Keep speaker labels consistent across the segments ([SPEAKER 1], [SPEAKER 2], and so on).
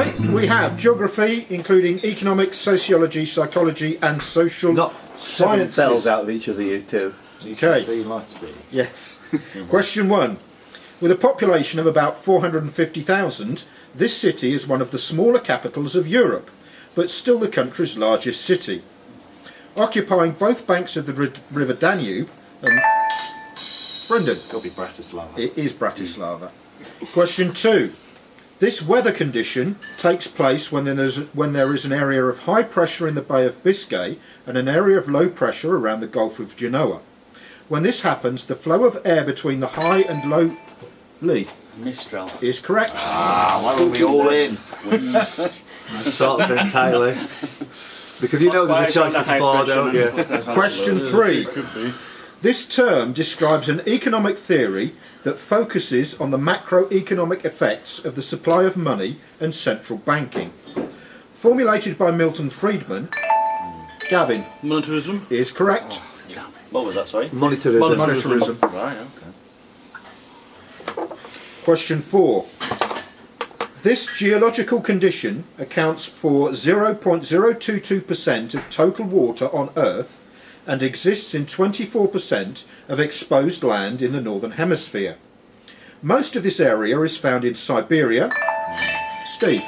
[SPEAKER 1] Okay, we have geography, including economics, sociology, psychology, and social
[SPEAKER 2] Not seven
[SPEAKER 1] sciences.
[SPEAKER 2] bells out of each of you two.
[SPEAKER 1] Okay.
[SPEAKER 3] LightSpeed.
[SPEAKER 1] Yes. Question 1. With a population of about 450,000, this city is one of the smaller capitals of Europe, but still the country's largest city. Occupying both banks of the river Danube. Brendan.
[SPEAKER 3] It's got to be Bratislava.
[SPEAKER 1] It is Bratislava. Question 2. This weather condition takes place when there is an area of high pressure in the Bay of Biscay and an area of low pressure around the Gulf of Genoa. When this happens, the flow of air between the high and low
[SPEAKER 4] Mistral
[SPEAKER 1] is correct.
[SPEAKER 2] Why were we all in? Sort of entirely. Because you know there's a choice of four, don't you?
[SPEAKER 1] Question 3. This term describes an economic theory that focuses on the macroeconomic effects of the supply of money and central banking. Formulated by Milton Friedman, Gavin.
[SPEAKER 5] Monetarism?
[SPEAKER 1] Is correct.
[SPEAKER 4] What was that, sorry?
[SPEAKER 2] Monetarism.
[SPEAKER 1] Monetarism.
[SPEAKER 4] Right, okay.
[SPEAKER 1] Question 4. This geological condition accounts for 0.022% of total water on Earth and exists in 24% of exposed land in the Northern Hemisphere. Most of this area is found in Siberia. Steve.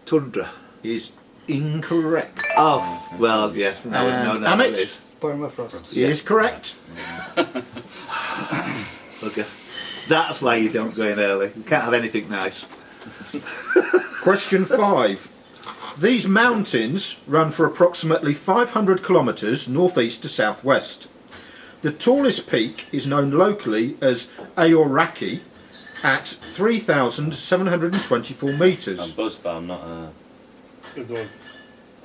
[SPEAKER 2] Tundra.
[SPEAKER 1] Is incorrect.
[SPEAKER 2] Oh, well, yeah. No,
[SPEAKER 1] Amit
[SPEAKER 2] it is.
[SPEAKER 1] Permafrost. Is correct.
[SPEAKER 2] Okay. That's why you don't go in early. You can't have anything nice.
[SPEAKER 1] Question 5. These mountains run for approximately 500 kilometres northeast to southwest. The tallest peak is known locally as Aoraki at 3,724 metres.
[SPEAKER 4] I'm buzzed, but I'm not.
[SPEAKER 6] Good one.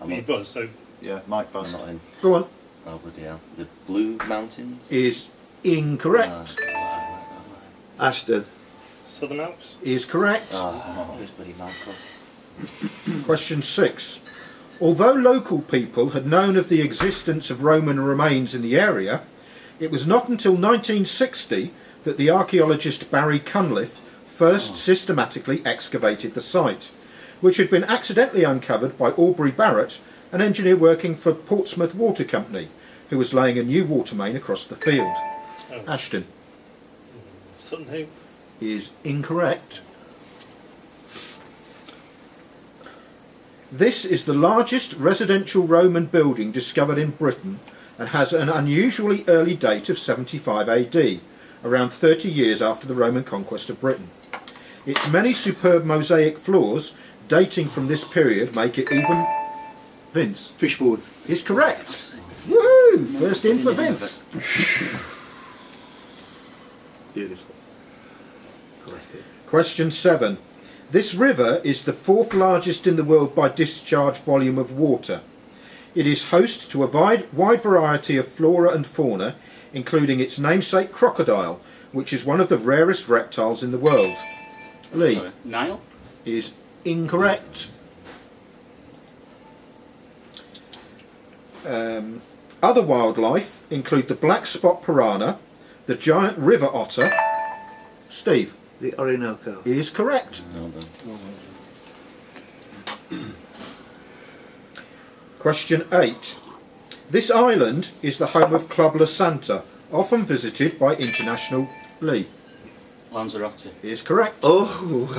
[SPEAKER 4] I'm
[SPEAKER 6] You
[SPEAKER 4] not,
[SPEAKER 6] buzz, so
[SPEAKER 3] Yeah, Mike
[SPEAKER 4] I'm
[SPEAKER 3] Buzz.
[SPEAKER 4] not in.
[SPEAKER 1] Go on.
[SPEAKER 4] Oh, bloody hell. The Blue Mountains?
[SPEAKER 1] Is incorrect.
[SPEAKER 2] Ashton.
[SPEAKER 6] Southern Alps.
[SPEAKER 1] Is correct.
[SPEAKER 4] Who's bloody Malcolm?
[SPEAKER 1] Question 6. Although local people had known of the existence of Roman remains in the area, it was not until 1960 that the archaeologist Barry Cunliffe first systematically excavated the site, which had been accidentally uncovered by Aubrey Barrett, an engineer working for Portsmouth Water Company, who was laying a new water main across the field.
[SPEAKER 6] Oh.
[SPEAKER 1] Ashton.
[SPEAKER 6] Sutton Hoo.
[SPEAKER 1] Is incorrect. This is the largest residential Roman building discovered in Britain and has an unusually early date of 75 AD, around 30 years after the Roman conquest of Britain. Its many superb mosaic floors dating from this period make it even... Vince.
[SPEAKER 2] Fishboard.
[SPEAKER 1] Is correct. Woo! First in for Vince.
[SPEAKER 2] Beautiful. Collected.
[SPEAKER 1] Question 7. This river is the 4th largest in the world by discharge volume of water. It is host to a wide variety of flora and fauna, including its namesake crocodile, which is one of the rarest reptiles in the world. Lee.
[SPEAKER 4] Sorry. Nile?
[SPEAKER 1] Is incorrect. Other wildlife include the black spot piranha, the giant river otter. Steve.
[SPEAKER 2] The Orinoco.
[SPEAKER 1] Is correct.
[SPEAKER 4] Well done.
[SPEAKER 1] Question 8. This island is the home of Club La Santa, often visited by international Lee.
[SPEAKER 4] Lanzarote?
[SPEAKER 1] Is correct.
[SPEAKER 2] Oh,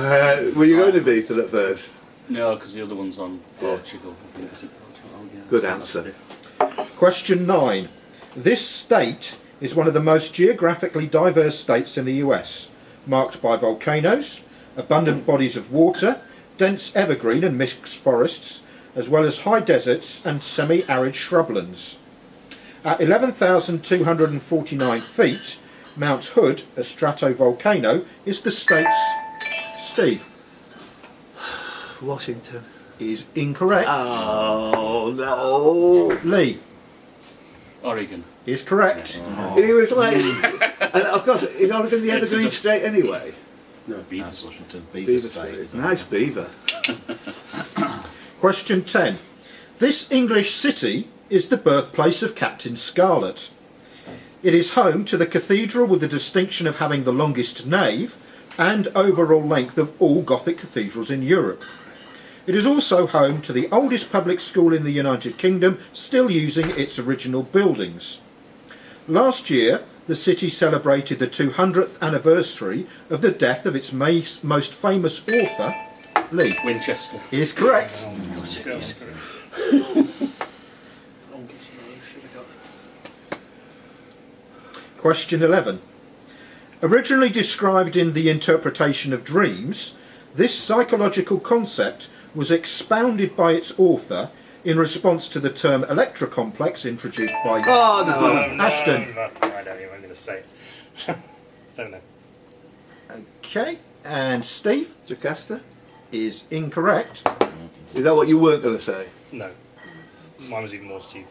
[SPEAKER 2] were you going to beat it at first?
[SPEAKER 4] No, because the other one's on Portugal. I think it's in Portugal. Oh, yeah.
[SPEAKER 2] Good answer.
[SPEAKER 1] Question 9. This state is one of the most geographically diverse states in the US, marked by volcanoes, abundant bodies of water, dense evergreen and mixed forests, as well as high deserts and semi-arid shrublands. At 11,249 feet, Mount Hood, a stratovolcano, is the state's... Steve.
[SPEAKER 2] Washington.
[SPEAKER 1] Is incorrect.
[SPEAKER 2] Oh, no.
[SPEAKER 1] Lee.
[SPEAKER 4] Oregon.
[SPEAKER 1] Is correct.
[SPEAKER 2] He was like... and of course, is Oregon the evergreen
[SPEAKER 6] just-
[SPEAKER 2] state anyway?
[SPEAKER 3] No, Beaver Washington. Beaver
[SPEAKER 2] Beaver
[SPEAKER 3] State.
[SPEAKER 2] State. Nice beaver.
[SPEAKER 1] Question 10. This English city is the birthplace of Captain Scarlet. It is home to the cathedral with the distinction of having the longest nave and overall length of all Gothic cathedrals in Europe. It is also home to the oldest public school in the United Kingdom, still using its original buildings. Last year, the city celebrated the 200th anniversary of the death of its most famous author, Lee.
[SPEAKER 4] Winchester.
[SPEAKER 1] Is correct. Question 11. Originally described in The Interpretation of Dreams, this psychological concept was expounded by its author in response to the term electrocomplex introduced by Ashton.
[SPEAKER 6] I don't even going to say it. Don't know.
[SPEAKER 1] Okay, and Steve
[SPEAKER 2] Jocasta?
[SPEAKER 1] is incorrect.
[SPEAKER 2] Is that what you weren't going to say?
[SPEAKER 6] No. Mine was even more stupid.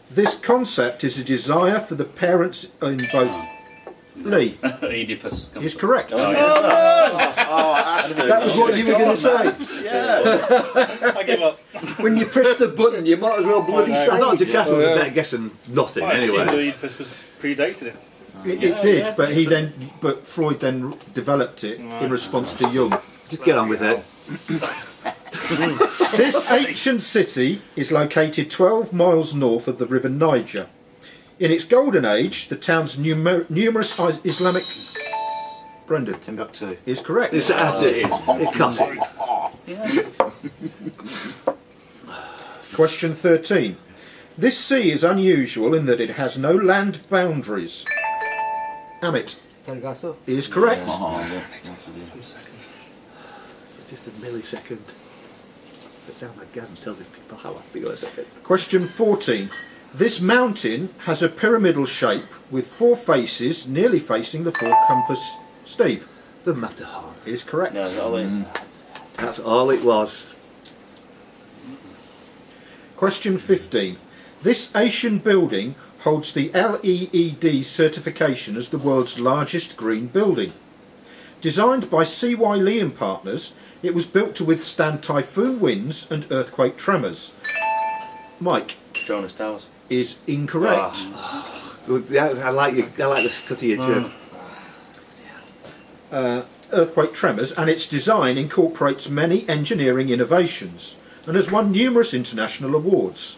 [SPEAKER 1] This concept is a desire for the parents in both. Lee
[SPEAKER 4] Oedipus.
[SPEAKER 1] is correct.
[SPEAKER 2] That was what you were going to say.
[SPEAKER 6] I give up.
[SPEAKER 2] When you press the button, you might as well bloody
[SPEAKER 6] no.
[SPEAKER 2] say. I thought Jocasta was a better guess than nothing.
[SPEAKER 6] I assumed
[SPEAKER 2] Anyway,
[SPEAKER 6] Oedipus was predated it.
[SPEAKER 1] It did, but Freud then developed it in response to Jung.
[SPEAKER 2] just get on with it.
[SPEAKER 1] This ancient city is located 12 miles north of the River Niger. In its golden age, the town's numerous Islamic... Brendan
[SPEAKER 3] Timbuktu.
[SPEAKER 1] is correct.
[SPEAKER 2] It's it. It can't.
[SPEAKER 1] Question 13. This sea is unusual in that it has no land boundaries. Amit
[SPEAKER 5] Sargasso.
[SPEAKER 1] is correct.
[SPEAKER 2] Just a millisecond. Put down my gun and tell the people how I feel a second.
[SPEAKER 1] Question 14. This mountain has a pyramidal shape with 4 faces nearly facing the 4 compass. Steve
[SPEAKER 2] The Matterhorn.
[SPEAKER 1] is correct.
[SPEAKER 4] No, always.
[SPEAKER 2] That's all it was.
[SPEAKER 1] Question 15. This Asian building holds the LEED certification as the world's largest green building. Designed by C.Y. Lee and Partners, it was built to withstand typhoon winds and earthquake tremors. Mike
[SPEAKER 4] Jonas Towers.
[SPEAKER 1] is incorrect.
[SPEAKER 2] Good. Yeah, I like the cut of your chin.
[SPEAKER 1] Earthquake tremors, and its design incorporates many engineering innovations and has won numerous international awards.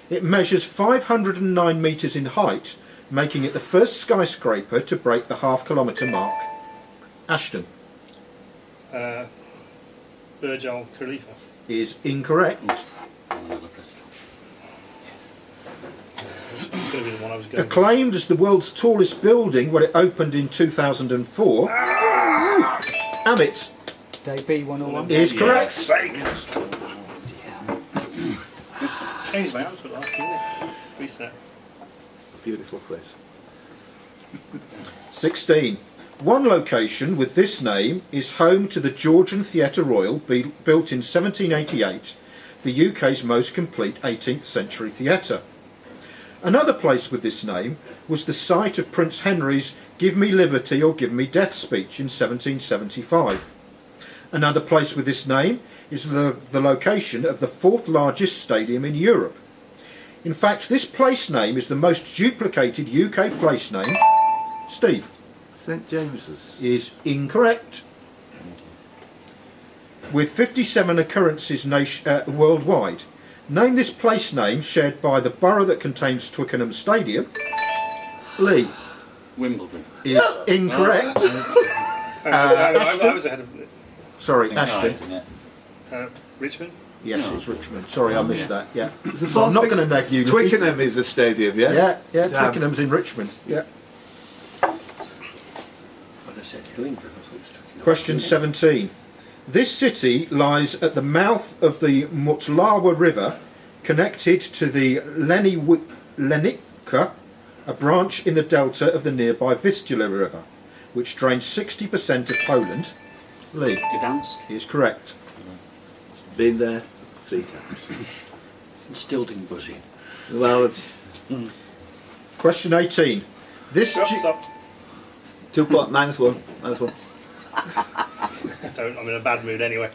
[SPEAKER 1] It measures 509 metres in height, making it the first skyscraper to break the half-kilometre mark. Ashton
[SPEAKER 6] Burj Al Khalifa.
[SPEAKER 1] is incorrect.
[SPEAKER 6] It's going to be the one I was going with.
[SPEAKER 1] Acclaimed as the world's tallest building when it opened in 2004, Amit
[SPEAKER 5] JB 101.
[SPEAKER 1] is correct.
[SPEAKER 6] Changed my answer last, didn't it? Reset.
[SPEAKER 2] Beautiful quiz.
[SPEAKER 1] 16. One location with this name is home to the Georgian Theatre Royal, built in 1788, the UK's most complete 18th century theatre. Another place with this name was the site of Prince Henry's "Give me liberty or give me death" speech in 1775. Another place with this name is the location of the 4th largest stadium in Europe. In fact, this place name is the most duplicated UK place name. Steve
[SPEAKER 2] St James's.
[SPEAKER 1] is incorrect. With 57 occurrences worldwide, name this place name shared by the borough that contains Twickenham Stadium. Lee
[SPEAKER 4] Wimbledon.
[SPEAKER 1] is incorrect.
[SPEAKER 6] I was ahead of it.
[SPEAKER 1] Sorry,
[SPEAKER 3] Think
[SPEAKER 1] Ashton.
[SPEAKER 3] right, isn't it?
[SPEAKER 6] Richmond?
[SPEAKER 1] Yes, it's Richmond. Sorry, I missed that. Yeah,
[SPEAKER 2] The
[SPEAKER 1] well, I'm not going to nag you. Lee.
[SPEAKER 2] Twickenham is the stadium, yeah?
[SPEAKER 1] Yeah,
[SPEAKER 2] Damn.
[SPEAKER 1] Twickenham's in Richmond. Yeah.
[SPEAKER 3] As I said, Hillingdon, I thought it was Twickenham.
[SPEAKER 1] Question 17. This city lies at the mouth of the Mutlawa River, connected to the Lenica, a branch in the delta of the nearby Vistula River, which drains 60% of Poland. Lee
[SPEAKER 4] Gdansk.
[SPEAKER 1] is correct.
[SPEAKER 2] Been there 3 times.
[SPEAKER 3] Still didn't buzz in.
[SPEAKER 2] Well, it's
[SPEAKER 1] Question 18. This
[SPEAKER 6] Stop.
[SPEAKER 2] 2 point minus 1.
[SPEAKER 6] Don't, I'm in a bad mood anyway.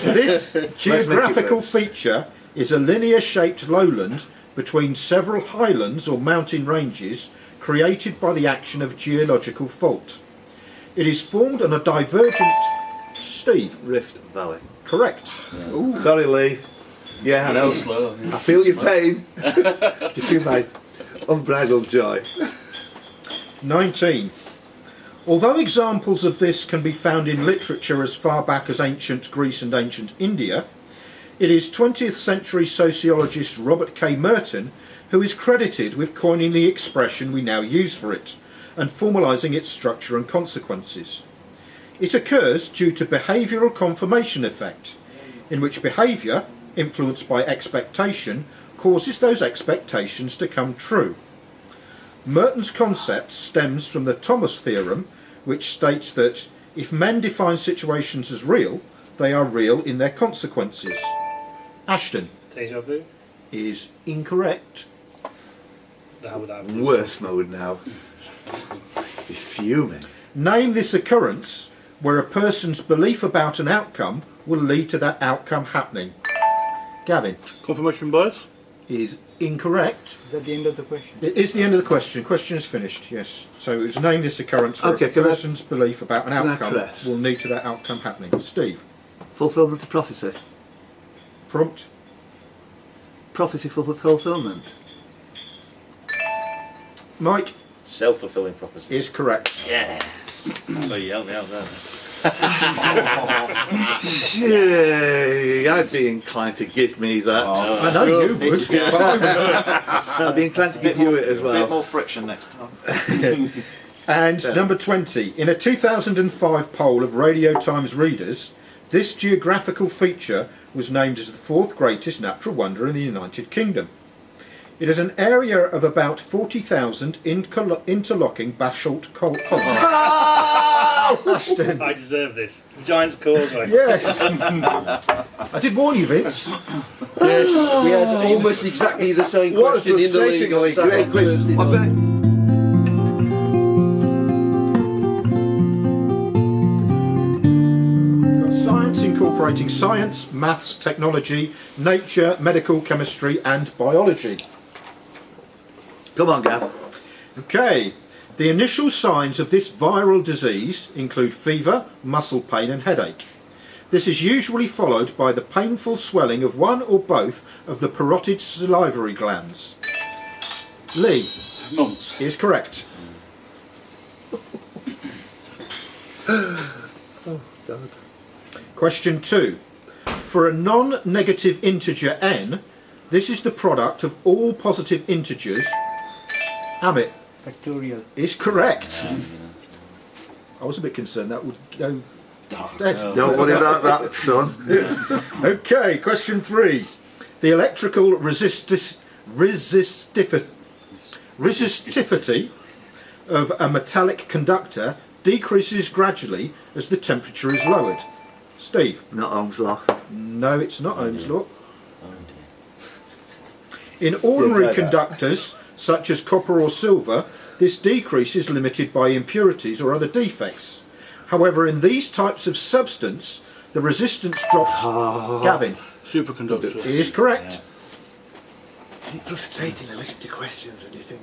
[SPEAKER 1] This geographical feature is a linear-shaped lowland between several highlands or mountain ranges created by the action of geological fault. It is formed on a divergent... Steve.
[SPEAKER 2] Rift Valley.
[SPEAKER 1] Correct.
[SPEAKER 2] Sorry, Lee. Yeah, I know.
[SPEAKER 4] Slow.
[SPEAKER 2] I feel your pain. You feel my unbridled joy.
[SPEAKER 1] 19. Although examples of this can be found in literature as far back as ancient Greece and ancient India, it is 20th century sociologist Robert K. Merton who is credited with coining the expression we now use for it and formalising its structure and consequences. It occurs due to behavioural confirmation effect, in which behaviour, influenced by expectation, causes those expectations to come true. Merton's concept stems from the Thomas theorem, which states that if men define situations as real, they are real in their consequences. Ashton.
[SPEAKER 6] Deja vu.
[SPEAKER 1] Is incorrect.
[SPEAKER 6] How would that
[SPEAKER 2] Worst mode now. Be fuming.
[SPEAKER 1] Name this occurrence where a person's belief about an outcome will lead to that outcome happening. Gavin.
[SPEAKER 7] Confirmation bias?
[SPEAKER 1] Is incorrect.
[SPEAKER 5] Is that the end of the question?
[SPEAKER 1] It is the end of the question. Question is finished, yes. So it was name this occurrence where
[SPEAKER 2] Okay,
[SPEAKER 1] a person's belief about an
[SPEAKER 2] can I
[SPEAKER 1] outcome
[SPEAKER 2] press?
[SPEAKER 1] will lead to that outcome happening. Steve.
[SPEAKER 2] Fulfilment of prophecy.
[SPEAKER 1] Prompt.
[SPEAKER 2] Prophecy for fulfilment.
[SPEAKER 1] Mike.
[SPEAKER 8] Self-fulfilling prophecy.
[SPEAKER 1] Is correct.
[SPEAKER 8] Yes. So you helped me out there.
[SPEAKER 2] Yeah, I'd be inclined to give me that.
[SPEAKER 1] I know you would. But I would.
[SPEAKER 2] I'd be inclined to give you it as
[SPEAKER 8] A bit
[SPEAKER 2] well.
[SPEAKER 8] more friction next time.
[SPEAKER 1] And number 20. In a 2005 poll of Radio Times readers, this geographical feature was named as the 4th greatest natural wonder in the United Kingdom. It is an area of about 40,000 interlocking basalt columns. Ashton.
[SPEAKER 6] I deserve this. Giant's Causeway.
[SPEAKER 1] Yes. I did warn you, Vince.
[SPEAKER 3] Yes, we had almost exactly the same
[SPEAKER 2] What a
[SPEAKER 3] question in the league.
[SPEAKER 2] frustratingly
[SPEAKER 3] on
[SPEAKER 2] great quiz.
[SPEAKER 3] Thursday
[SPEAKER 2] I
[SPEAKER 3] night.
[SPEAKER 2] bet.
[SPEAKER 1] Got science incorporating science, maths, technology, nature, medical, chemistry and biology.
[SPEAKER 2] Come on, Gav.
[SPEAKER 1] Okay, the initial signs of this viral disease include fever, muscle pain and headache. This is usually followed by the painful swelling of one or both of the parotid salivary glands. Lee.
[SPEAKER 4] Mumps.
[SPEAKER 1] Is correct.
[SPEAKER 2] Oh, God.
[SPEAKER 1] Question 2. For a non-negative integer n, this is the product of all positive integers. Amit.
[SPEAKER 5] Factorial.
[SPEAKER 1] Is correct. I was a bit concerned that would go dead.
[SPEAKER 2] Don't worry about that, son.
[SPEAKER 1] Okay, question 3. The electrical resistivity of a metallic conductor decreases gradually as the temperature is lowered. Steve.
[SPEAKER 2] Not Ohm's law.
[SPEAKER 1] No, it's not Ohm's law. In ordinary conductors, such as copper or silver, this decrease is limited by impurities or other defects. However, in these types of substance, the resistance drops. Gavin.
[SPEAKER 7] Superconductor.
[SPEAKER 1] It is correct.
[SPEAKER 2] It's frustrating to listen to questions and you think.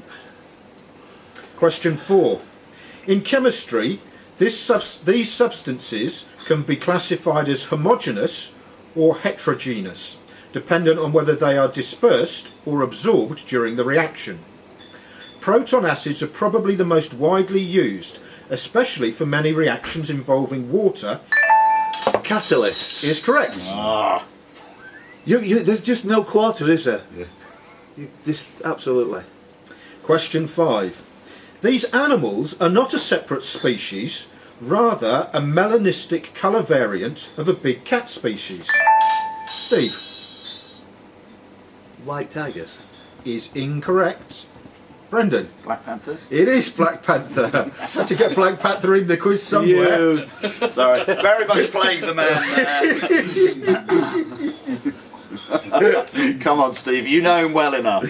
[SPEAKER 1] Question 4. In chemistry, these substances can be classified as homogeneous or heterogeneous, dependent on whether they are dispersed or absorbed during the reaction. Proton acids are probably the most widely used, especially for many reactions involving water.
[SPEAKER 2] Catalyst.
[SPEAKER 1] Is correct.
[SPEAKER 2] There's just no quarter, is there? Yeah. Absolutely.
[SPEAKER 1] Question 5. These animals are not a separate species, rather a melanistic colour variant of a big cat species. Steve.
[SPEAKER 2] White tigers.
[SPEAKER 1] Is incorrect. Brendan.
[SPEAKER 8] Black Panthers.
[SPEAKER 1] It is Black Panther. Had to get Black Panther in the quiz somewhere.
[SPEAKER 8] Sorry, very much playing the man there. Come on, Steve, you know him well enough.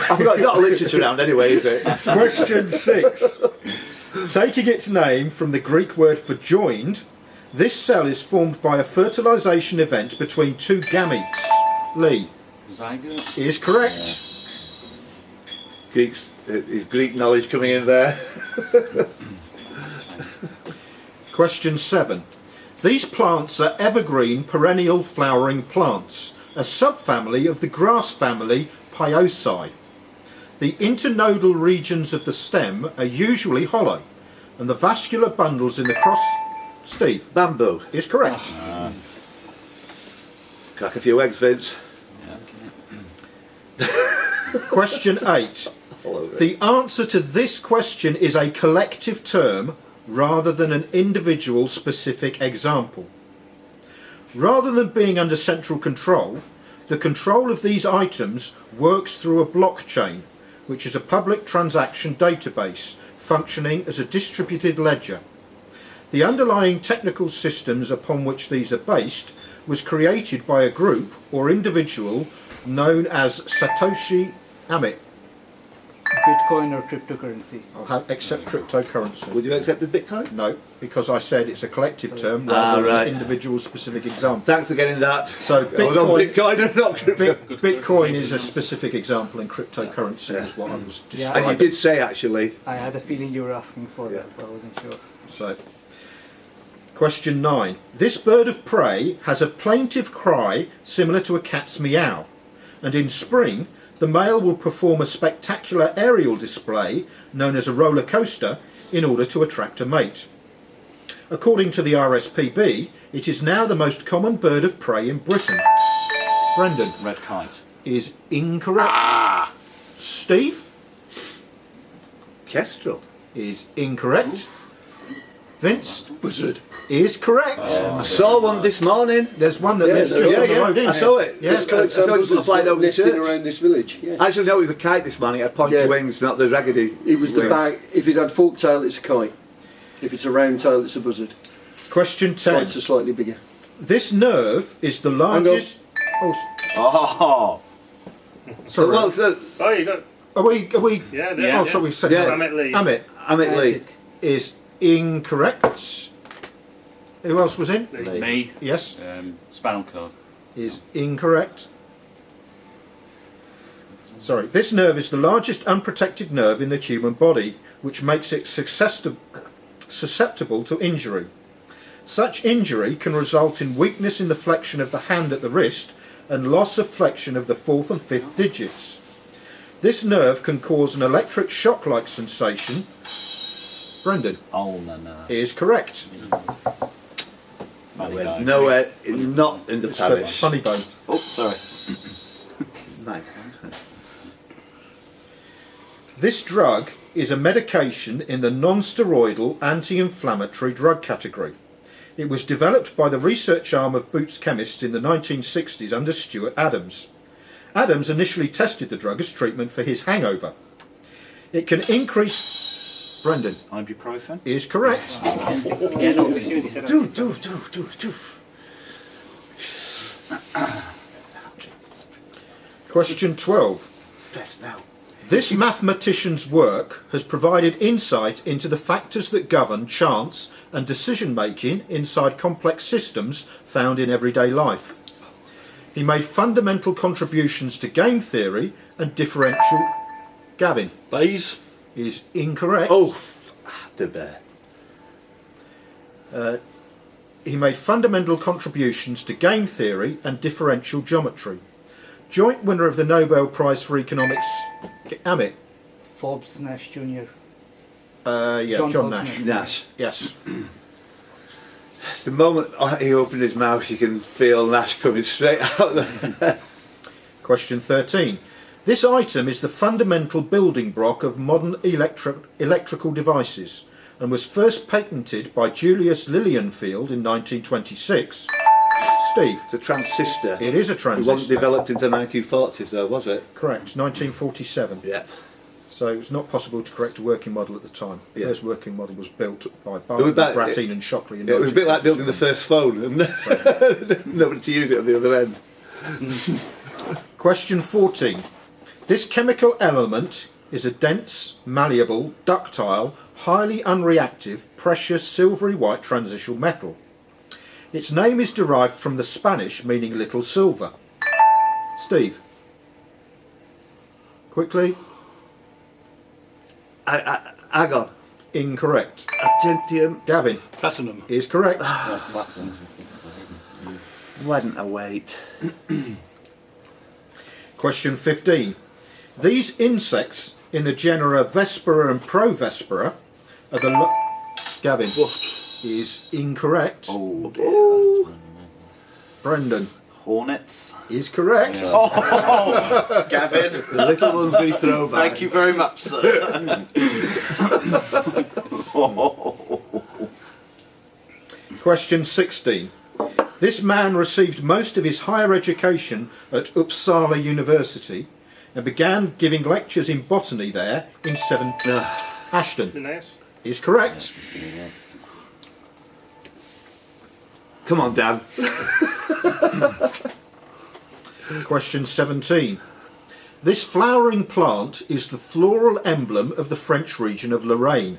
[SPEAKER 2] I've got a literature round anyway, is it?
[SPEAKER 1] Question 6. Taking its name from the Greek word for joined, this cell is formed by a fertilisation event between two gametes. Lee.
[SPEAKER 4] Zygote.
[SPEAKER 1] Is correct.
[SPEAKER 2] Geeks. his Greek knowledge coming in there.
[SPEAKER 1] Question 7. These plants are evergreen perennial flowering plants, a subfamily of the grass family Piosae. The internodal regions of the stem are usually hollow, and the vascular bundles in the cross... Steve?
[SPEAKER 2] Bamboo.
[SPEAKER 1] Is correct.
[SPEAKER 2] Crack a few eggs, Vince.
[SPEAKER 1] Question 8. The answer to this question is a collective term rather than an individual specific example. Rather than being under central control, the control of these items works through a blockchain, which is a public transaction database functioning as a distributed ledger. The underlying technical systems upon which these are based was created by a group or individual known as Satoshi Amit.
[SPEAKER 5] Bitcoin or cryptocurrency?
[SPEAKER 1] I'll accept cryptocurrency.
[SPEAKER 2] Would you accept the Bitcoin?
[SPEAKER 1] No, because I said it's a collective term rather than
[SPEAKER 2] right.
[SPEAKER 1] an individual specific example.
[SPEAKER 2] Thanks for getting that.
[SPEAKER 1] So
[SPEAKER 2] Bitcoin and not crypto.
[SPEAKER 1] Bitcoin is a specific example and cryptocurrency is what I was
[SPEAKER 5] Yeah.
[SPEAKER 2] And you
[SPEAKER 1] describing.
[SPEAKER 2] did say actually.
[SPEAKER 5] I had a feeling you were asking for that, but I wasn't sure.
[SPEAKER 1] So, question 9. This bird of prey has a plaintive cry similar to a cat's meow, and in spring the male will perform a spectacular aerial display known as a roller coaster in order to attract a mate. According to the RSPB, it is now the most common bird of prey in Britain. Brendan?
[SPEAKER 4] Red kite.
[SPEAKER 1] Is incorrect. Steve?
[SPEAKER 2] Kestrel.
[SPEAKER 1] Is incorrect. Vince?
[SPEAKER 3] Buzzard.
[SPEAKER 1] Is correct.
[SPEAKER 2] I saw one this morning.
[SPEAKER 1] There's one that
[SPEAKER 3] Yeah,
[SPEAKER 1] lives
[SPEAKER 3] there
[SPEAKER 1] just
[SPEAKER 3] is.
[SPEAKER 1] on the road in.
[SPEAKER 2] I saw it.
[SPEAKER 1] Yeah.
[SPEAKER 3] There's kites
[SPEAKER 2] I
[SPEAKER 3] and
[SPEAKER 2] thought it was
[SPEAKER 3] buzzards
[SPEAKER 2] flying over the
[SPEAKER 3] nesting
[SPEAKER 2] church.
[SPEAKER 3] around this village. Yeah.
[SPEAKER 2] I actually know it was a kite this morning. It had pointy
[SPEAKER 3] Yeah.
[SPEAKER 2] wings, not the raggedy.
[SPEAKER 3] It was the
[SPEAKER 2] wings.
[SPEAKER 3] bag. If it had forked tail, it's a kite. If it's a round tail, it's a buzzard.
[SPEAKER 1] Question 10.
[SPEAKER 3] Kites are slightly bigger.
[SPEAKER 1] This nerve is the largest... Oh,
[SPEAKER 4] Oh,
[SPEAKER 1] sorry.
[SPEAKER 2] Well, so,
[SPEAKER 6] Oh, you got.
[SPEAKER 1] Are we...
[SPEAKER 6] Yeah,
[SPEAKER 4] Yeah.
[SPEAKER 1] Oh, sorry, said
[SPEAKER 2] Yeah.
[SPEAKER 6] Amit Lee.
[SPEAKER 1] Amit
[SPEAKER 2] Amit Lee.
[SPEAKER 1] is incorrect. Who else was in?
[SPEAKER 4] me.
[SPEAKER 1] Yes,
[SPEAKER 4] Spinal cord.
[SPEAKER 1] is incorrect. Sorry, this nerve is the largest unprotected nerve in the human body, which makes it susceptible to injury. Such injury can result in weakness in the flexion of the hand at the wrist and loss of flexion of the 4th and 5th digits. This nerve can cause an electric shock-like sensation. Brendan?
[SPEAKER 4] Oh, no.
[SPEAKER 1] Is correct.
[SPEAKER 4] Funny guy.
[SPEAKER 2] nowhere, not in the
[SPEAKER 1] It's the
[SPEAKER 2] parish.
[SPEAKER 1] funny bone.
[SPEAKER 4] Oh, sorry.
[SPEAKER 2] Mate.
[SPEAKER 1] This drug is a medication in the non-steroidal anti-inflammatory drug category. It was developed by the research arm of Boots Chemists in the 1960s under Stuart Adams. Adams initially tested the drug as treatment for his hangover. It can increase... Brendan?
[SPEAKER 4] Ibuprofen.
[SPEAKER 1] Is correct.
[SPEAKER 6] Again, as soon as he said that.
[SPEAKER 1] Question 12. This mathematician's work has provided insight into the factors that govern chance and decision making inside complex systems found in everyday life. He made fundamental contributions to game theory and differential... Gavin?
[SPEAKER 7] Bayes.
[SPEAKER 1] Is incorrect.
[SPEAKER 2] Oh, the bear.
[SPEAKER 1] He made fundamental contributions to game theory and differential geometry. Joint winner of the Nobel Prize for Economics, Amit.
[SPEAKER 5] Forbes Nash Jr.
[SPEAKER 1] John
[SPEAKER 5] Forbes
[SPEAKER 1] Nash.
[SPEAKER 2] Nash.
[SPEAKER 1] Yes.
[SPEAKER 2] The moment he opened his mouth, you can feel Nash coming straight out there.
[SPEAKER 1] Question 13. This item is the fundamental building block of modern electrical devices and was first patented by Julius Lilienfeld in 1926. Steve?
[SPEAKER 2] It's a transistor.
[SPEAKER 1] It is a
[SPEAKER 2] It wasn't
[SPEAKER 1] transistor.
[SPEAKER 2] developed into the 1940s though, was it?
[SPEAKER 1] Correct, 1947.
[SPEAKER 2] Yeah.
[SPEAKER 1] So it was not possible to correct a working model at the time. The
[SPEAKER 2] Yeah.
[SPEAKER 1] first working model was built by
[SPEAKER 2] was about-
[SPEAKER 1] Brattain and Shockley. In
[SPEAKER 2] It was a bit like
[SPEAKER 1] 1947.
[SPEAKER 2] building the first phone and nobody to use it at the other end.
[SPEAKER 1] Question 14. This chemical element is a dense, malleable, ductile, highly unreactive, precious silvery white transitional metal. Its name is derived from the Spanish meaning little silver. Steve? Quickly?
[SPEAKER 2] Agon.
[SPEAKER 1] Incorrect.
[SPEAKER 2] Argentium.
[SPEAKER 1] Gavin
[SPEAKER 7] Platinum.
[SPEAKER 1] is correct.
[SPEAKER 2] Why didn't I wait?
[SPEAKER 1] Question 15. These insects in the genera Vespera and Provespera are the... Gavin is incorrect.
[SPEAKER 8] Oh dear.
[SPEAKER 1] Brendan
[SPEAKER 8] Hornets.
[SPEAKER 1] is correct.
[SPEAKER 8] Oh, Gavin.
[SPEAKER 2] The little ones we throw back.
[SPEAKER 8] Thank you very much, sir.
[SPEAKER 1] Question 16. This man received most of his higher education at Uppsala University and began giving lectures in botany there in Ashton
[SPEAKER 6] Linnaeus.
[SPEAKER 1] is correct.
[SPEAKER 2] Come on, Dan.
[SPEAKER 1] Question 17. This flowering plant is the floral emblem of the French region of Lorraine.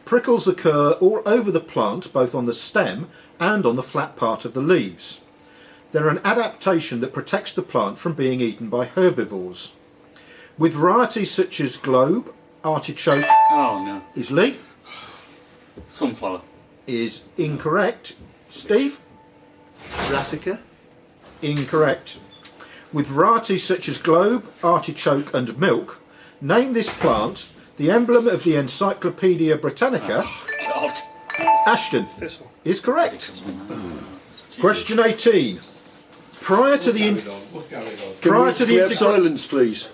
[SPEAKER 1] Prickles occur all over the plant, both on the stem and on the flat part of the leaves. They're an adaptation that protects the plant from being eaten by herbivores. With varieties such as globe, artichoke,
[SPEAKER 4] Oh no.
[SPEAKER 1] is Lee,
[SPEAKER 4] Sunflower.
[SPEAKER 1] is incorrect. Steve?
[SPEAKER 2] Brassica.
[SPEAKER 1] Incorrect. With varieties such as globe, artichoke and milk, name this plant the emblem of the Encyclopaedia Britannica.
[SPEAKER 4] God.
[SPEAKER 1] Ashton
[SPEAKER 6] Thistle.
[SPEAKER 1] is correct. Question 18. Prior to the
[SPEAKER 3] silence, please?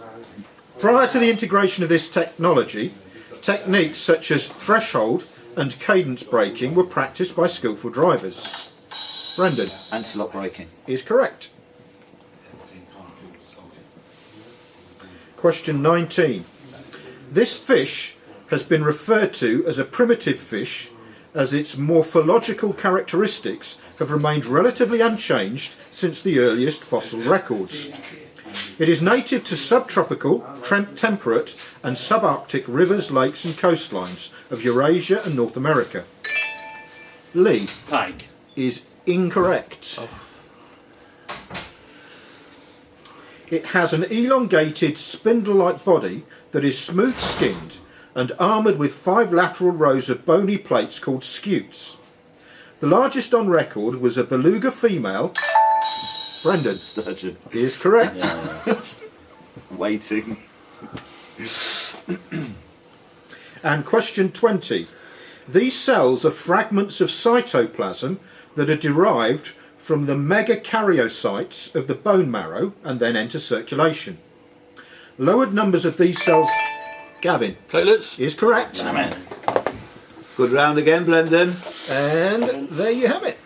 [SPEAKER 1] prior to the integration of this technology, techniques such as threshold and cadence braking were practiced by skillful drivers. Brendan
[SPEAKER 8] Anti-lock braking.
[SPEAKER 1] is correct. Question 19. This fish has been referred to as a primitive fish as its morphological characteristics have remained relatively unchanged since the earliest fossil records. It is native to subtropical, temperate and subarctic rivers, lakes and coastlines of Eurasia and North America. Lee
[SPEAKER 4] Pike.
[SPEAKER 1] is incorrect. It has an elongated, spindle-like body that is smooth-skinned and armoured with 5 lateral rows of bony plates called scutes. The largest on record was a beluga female. Brendan
[SPEAKER 8] Sturgeon.
[SPEAKER 1] is correct.
[SPEAKER 8] Waiting.
[SPEAKER 1] And question 20. These cells are fragments of cytoplasm that are derived from the megakaryocytes of the bone marrow and then enter circulation. Lowered numbers of these cells... Gavin
[SPEAKER 7] Platelets.
[SPEAKER 1] is correct.
[SPEAKER 8] Damn it.
[SPEAKER 2] Good round again, Brendan.
[SPEAKER 1] And there you have it.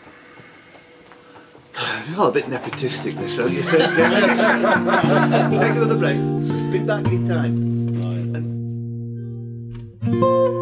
[SPEAKER 2] It's all a bit nepotistic, this, don't you think? Take another break. Be back in time.
[SPEAKER 8] Right.